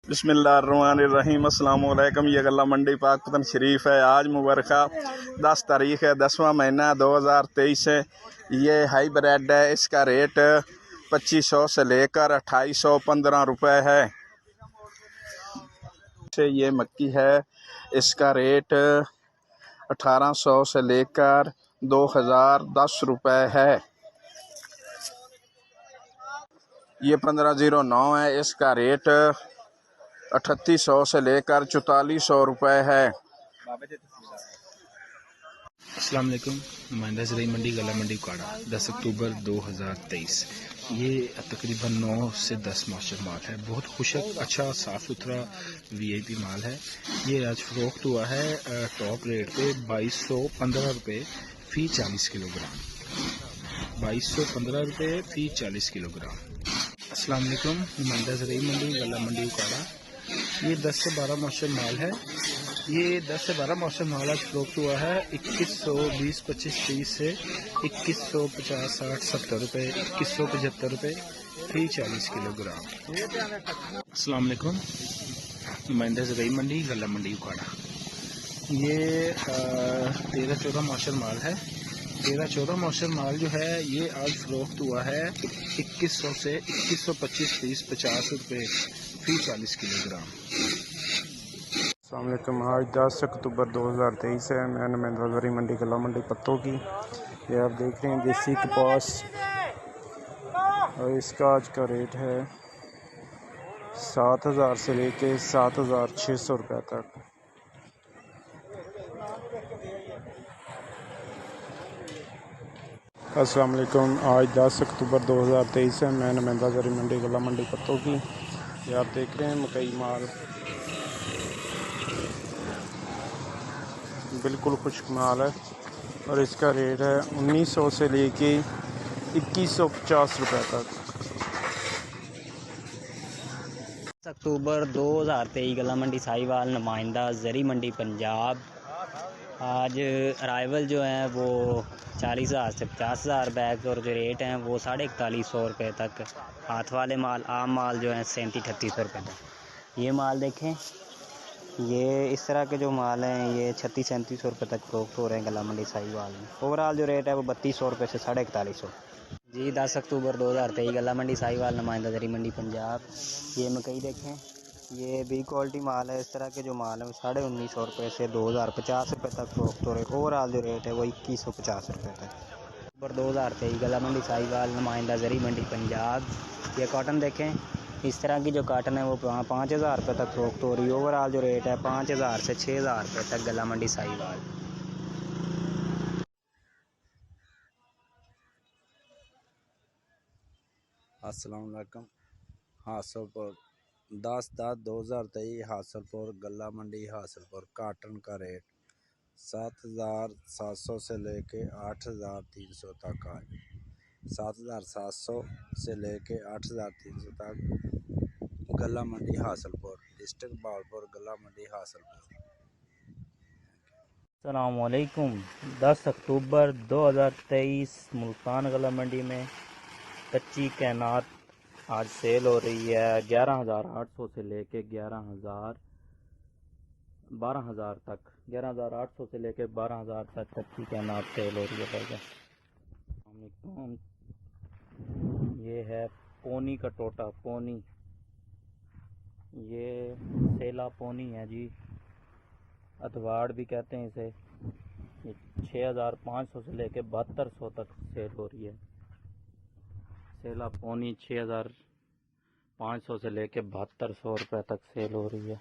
बिस्मिल्लाहिर्रहमानिर्रहीम। अस्सलाम वालेकुम। ये गल्ला मंडी पाकपतन शरीफ है। आज मुबारका 10 तारीख है, 10वां महीना 2023 है। ये हाई ब्रेड है, इसका रेट 2500 से लेकर 2815 रुपये है। ये मक्की है, इसका रेट 1800 से लेकर 2010 रुपये है। ये 1509 है, इसका रेट 3800 से लेकर 4400 रुपये है। अस्सलाम वालेकुम। नुमाइंदा ज़राई मंडी गला मंडी काड़ा 10 अक्टूबर 2023। ये तकरीबन 9 से 10 माशर माल है। बहुत खुशक, अच्छा साफ़ सुथरा वीआईपी माल है। ये आज फ़रोख्त हुआ है टॉप रेट पे 2215 रुपये फ़ी 40 किलोग्राम। 2215 रुपये फ़ी 40 किलोग्राम। अस्सलाम वालेकुम। नुमाइंदा ज़राई मंडी गला मंडी काड़ा, ये 10 से 12 माशर माल है। ये 10 से 12 मौसम माल आज फ़रोख्त हुआ है 2100, 20, 25, 30 से 2150, 60, 70 रुपये, 2175 रुपये फ़ी 40 किलोग्राम। अस्सलाम वालेकुम। नुमाइंदा ज़राई मंडी गला मंडी उकाड़ा, ये 13-14 मौसम माल है। 13-14 मौसम माल जो है ये आज फ़रोख्त हुआ है 2100 से 2125, 30, 50 रुपये फ़ी 40 किलोग्राम। अस्सलाम वालेकुम। आज 10 अक्टूबर 2023 है। मैं नुमाइंदा ज़राई मंडी गला मंडी पत्तों की। ये आप देख रहे हैं देसी कपास, और इसका आज का रेट है 7000 से लेके 7600 रुपये तक। अस्सलाम वालेकुम। आज 10 अक्टूबर 2023 है। मैं नुमाइंदा ज़राई मंडी गला मंडी पत्तों की। ये आप देख रहे हैं मकई माल बिल्कुल खुश्क माल है, और इसका रेट है 1900 से लेके 2150 रुपये तक। अक्टूबर 2023 गला मंडी साहिवाल नुमाइंदा ज़री मंडी पंजाब। आज अराइवल जो है वो 40,000 से 50,000 बैग, और जो रेट हैं वो 4150 रुपये तक। हाथ वाले माल, आम माल जो है 3700-3800 रुपये तक। ये माल देखें, ये इस तरह के जो माल हैं ये 3600-3700 रुपये तक फ़रोख्त हो रहे हैं गला मंडी साहिवाल में। ओवरऑल जो रेट है वो 3200 रुपये से 4150 जी। 10 अक्टूबर 2023 गला मंडी साहिवाल नुमाइंदा ज़री मंडी पंजाब। ये मकई देखें, ये बी क्वालिटी माल है। इस तरह के जो माल है वो 1950 रुपये से 2050 रुपये तक फ़रोख्त हो रहे हैं। ओवरऑल जो रेट है वो 2150 रुपये तक। अक्टूबर 2023 गला मंडी साहिवाल नुमाइंदा ज़री मंडी पंजाब। ये कॉटन देखें, इस तरह की जो काटन है वो 5000 रुपये तक फ़रोख्त हो रही है। ओवरऑल जो रेट है 5000 से 6000 रुपये तक गला मंडी साहिवाल। अस्सलाम वालेकुम। हासलपुर 10/10/2023 हासलपुर गला मंडी हासलपुर काटन का रेट 7700 से लेके 8300 तक। आज 7700 से लेके 8300 तक गला मंडी हासलपुर, डिस्ट्रिक्ट भावलपुर, गला मंडी हासलपुर। अस्सलाम वालेकुम। 10 अक्टूबर 2023 मुल्तान गला मंडी में कच्ची कैनात आज सेल हो रही है 11,800 से लेके 12,000 तक। 11,800 से लेके 12,000 तक कच्ची कैनात सेल हो रही है भाई। ये है पोनी का टोटा, पोनी, ये सेला पोनी है जी, अतवाड़ भी कहते हैं इसे। ये 6500 से लेके 7200 तक सेल हो रही है। सेला पोनी 6500 से लेके 7200 रुपये तक सेल हो रही है।